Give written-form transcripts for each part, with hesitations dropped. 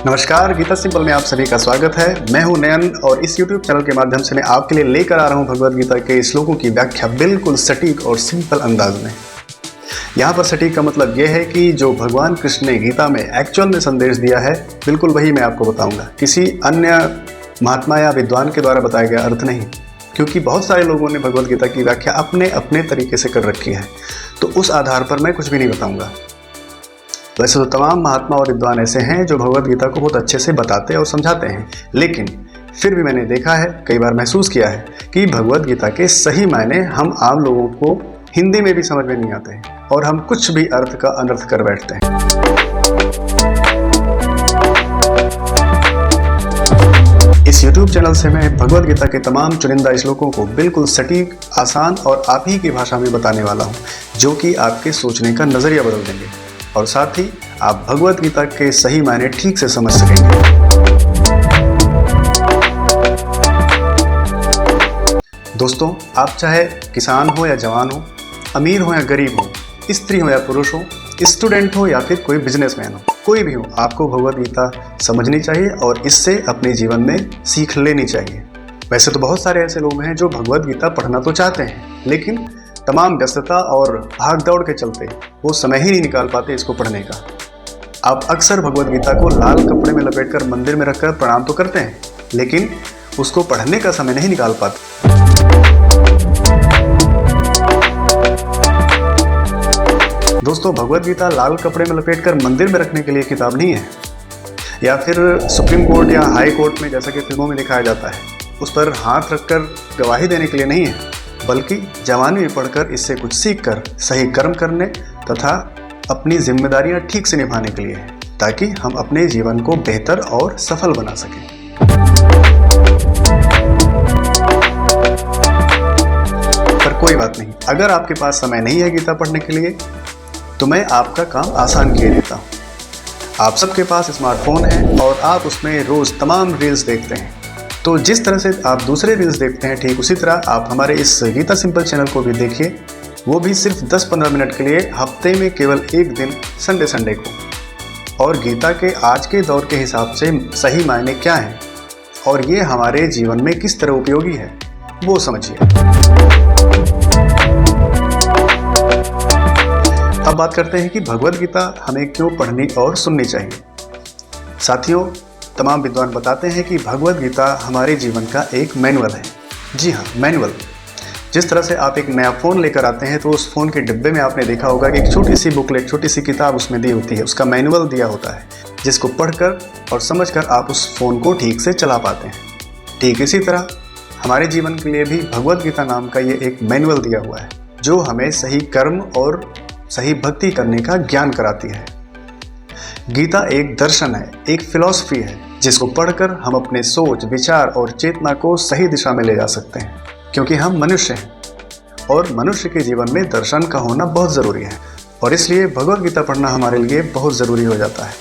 नमस्कार, गीता सिंपल में आप सभी का स्वागत है। मैं हूं नयन और इस YouTube चैनल के माध्यम से मैं आपके लिए लेकर आ रहा हूं भगवद गीता के श्लोकों की व्याख्या बिल्कुल सटीक और सिंपल अंदाज में। यहाँ पर सटीक का मतलब यह है कि जो भगवान कृष्ण ने गीता में एक्चुअल में संदेश दिया है, बिल्कुल वही मैं आपको बताऊंगा। किसी अन्य महात्मा या विद्वान के द्वारा बताया गया अर्थ नहीं, क्योंकि बहुत सारे लोगों ने भगवद गीता की व्याख्या अपने अपने तरीके से कर रखी है, तो उस आधार पर मैं कुछ भी नहीं बताऊंगा। वैसे तो तमाम महात्मा और विद्वान ऐसे हैं जो भगवद गीता को बहुत अच्छे से बताते और समझाते हैं, लेकिन फिर भी मैंने देखा है, कई बार महसूस किया है कि भगवद गीता के सही मायने हम आम लोगों को हिंदी में भी समझ में नहीं आते हैं और हम कुछ भी अर्थ का अनर्थ कर बैठते हैं। इस YouTube चैनल से मैं भगवद गीता के तमाम चुनिंदा श्लोकों को बिल्कुल सटीक, आसान और आप ही की भाषा में बताने वाला हूँ, जो कि आपके सोचने का नजरिया बदल देंगे और साथ ही आप भगवद गीता के सही मायने ठीक से समझ सकेंगे। दोस्तों, आप चाहे किसान हो या जवान हो, अमीर हो या गरीब हो, स्त्री हो या पुरुष हो, स्टूडेंट हो या फिर कोई बिजनेसमैन हो, कोई भी हो, आपको भगवद गीता समझनी चाहिए और इससे अपने जीवन में सीख लेनी चाहिए। वैसे तो बहुत सारे ऐसे लोग हैं जो भगवद गीता पढ़ना तो चाहते हैं, लेकिन तमाम व्यस्तता और भाग दौड़ के चलते वो समय ही नहीं निकाल पाते इसको पढ़ने का। आप अक्सर भगवद गीता को लाल कपड़े में लपेटकर मंदिर में रखकर प्रणाम तो करते हैं, लेकिन उसको पढ़ने का समय नहीं निकाल पाते। दोस्तों, भगवद गीता लाल कपड़े में लपेटकर मंदिर में रखने के लिए किताब नहीं है, या फिर सुप्रीम कोर्ट या हाई कोर्ट में जैसा कि फिल्मों में दिखाया जाता है उस पर हाथ रखकर गवाही देने के लिए नहीं है, बल्कि जवानी में पढ़कर इससे कुछ सीखकर सही कर्म करने तथा अपनी जिम्मेदारियां ठीक से निभाने के लिए है, ताकि हम अपने जीवन को बेहतर और सफल बना सकें। पर कोई बात नहीं, अगर आपके पास समय नहीं है गीता पढ़ने के लिए, तो मैं आपका काम आसान किए देता हूँ। आप सबके पास स्मार्टफोन है और आप उसमें रोज तमाम रील्स देखते हैं, तो जिस तरह से आप दूसरे रील्स देखते हैं, ठीक उसी तरह आप हमारे इस गीता सिंपल चैनल को भी देखिए, वो भी सिर्फ 10-15 मिनट के लिए हफ्ते में केवल एक दिन, संडे को। और गीता के आज के दौर के हिसाब से सही मायने क्या हैं और ये हमारे जीवन में किस तरह उपयोगी है, वो समझिए। अब बात करते हैं कि भगवद गीता हमें क्यों पढ़नी और सुननी चाहिए। साथियों, तमाम विद्वान बताते हैं कि भगवद गीता हमारे जीवन का एक मैनुअल है। जी हाँ, मैनुअल। जिस तरह से आप एक नया फ़ोन लेकर आते हैं तो उस फ़ोन के डिब्बे में आपने देखा होगा कि एक छोटी सी बुकलेट, छोटी सी किताब उसमें दी होती है, उसका मैनुअल दिया होता है, जिसको पढ़कर और समझकर आप उस फ़ोन को ठीक से चला पाते हैं। ठीक इसी तरह हमारे जीवन के लिए भी भगवद गीता नाम का ये एक मैनुअल दिया हुआ है, जो हमें सही कर्म और सही भक्ति करने का ज्ञान कराती है। गीता एक दर्शन है, एक फिलॉसफी है, जिसको पढ़कर हम अपने सोच, विचार और चेतना को सही दिशा में ले जा सकते हैं, क्योंकि हम मनुष्य हैं और मनुष्य के जीवन में दर्शन का होना बहुत ज़रूरी है, और इसलिए भगवद गीता पढ़ना हमारे लिए बहुत ज़रूरी हो जाता है।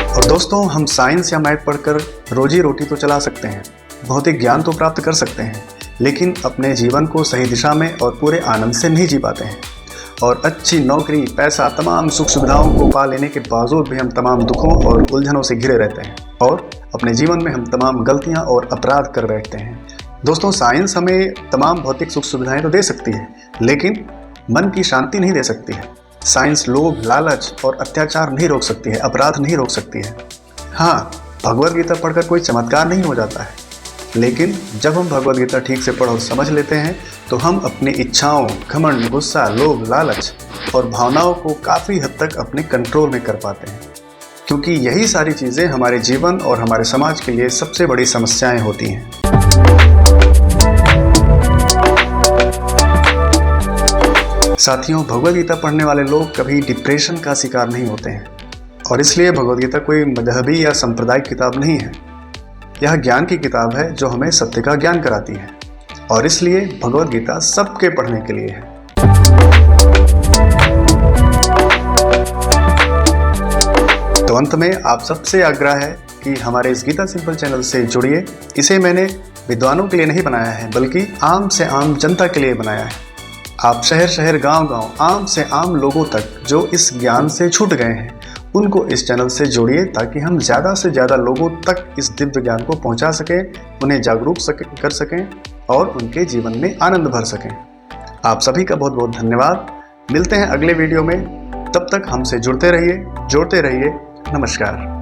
और दोस्तों, हम साइंस या मैथ पढ़कर रोजी रोटी तो चला सकते हैं, भौतिक ज्ञान तो प्राप्त कर सकते हैं, लेकिन अपने जीवन को सही दिशा में और पूरे आनंद से नहीं जी पाते हैं। और अच्छी नौकरी, पैसा, तमाम सुख सुविधाओं को पा लेने के बावजूद भी हम तमाम दुखों और उलझनों से घिरे रहते हैं और अपने जीवन में हम तमाम गलतियां और अपराध कर बैठते हैं। दोस्तों, साइंस हमें तमाम भौतिक सुख सुविधाएं तो दे सकती है, लेकिन मन की शांति नहीं दे सकती है। साइंस लोभ, लालच और अत्याचार नहीं रोक सकती है, अपराध नहीं रोक सकती है। हाँ, भगवद गीता पढ़कर कोई चमत्कार नहीं हो जाता है, लेकिन जब हम भगवद गीता ठीक से पढ़ और समझ लेते हैं तो हम अपनी इच्छाओं, घमंड, गुस्सा, लोभ, लालच और भावनाओं को काफ़ी हद तक अपने कंट्रोल में कर पाते हैं, क्योंकि यही सारी चीज़ें हमारे जीवन और हमारे समाज के लिए सबसे बड़ी समस्याएं होती हैं। साथियों, भगवद गीता पढ़ने वाले लोग कभी डिप्रेशन का शिकार नहीं होते हैं, और इसलिए भगवद गीता कोई मजहबी या सांप्रदायिक किताब नहीं है। यह ज्ञान की किताब है जो हमें सत्य का ज्ञान कराती है, और इसलिए भगवद गीता सबके पढ़ने के लिए है। तो अंत में आप सबसे आग्रह है कि हमारे इस गीता सिंपल चैनल से जुड़िए। इसे मैंने विद्वानों के लिए नहीं बनाया है, बल्कि आम से आम जनता के लिए बनाया है। आप शहर शहर गांव गांव आम से आम लोगों तक जो इस ज्ञान से छूट गए हैं उनको इस चैनल से जोड़िए, ताकि हम ज़्यादा से ज़्यादा लोगों तक इस दिव्य ज्ञान को पहुंचा सकें, उन्हें जागरूक कर सकें और उनके जीवन में आनंद भर सकें। आप सभी का बहुत बहुत धन्यवाद। मिलते हैं अगले वीडियो में, तब तक हमसे जुड़ते रहिए, जोड़ते रहिए। नमस्कार।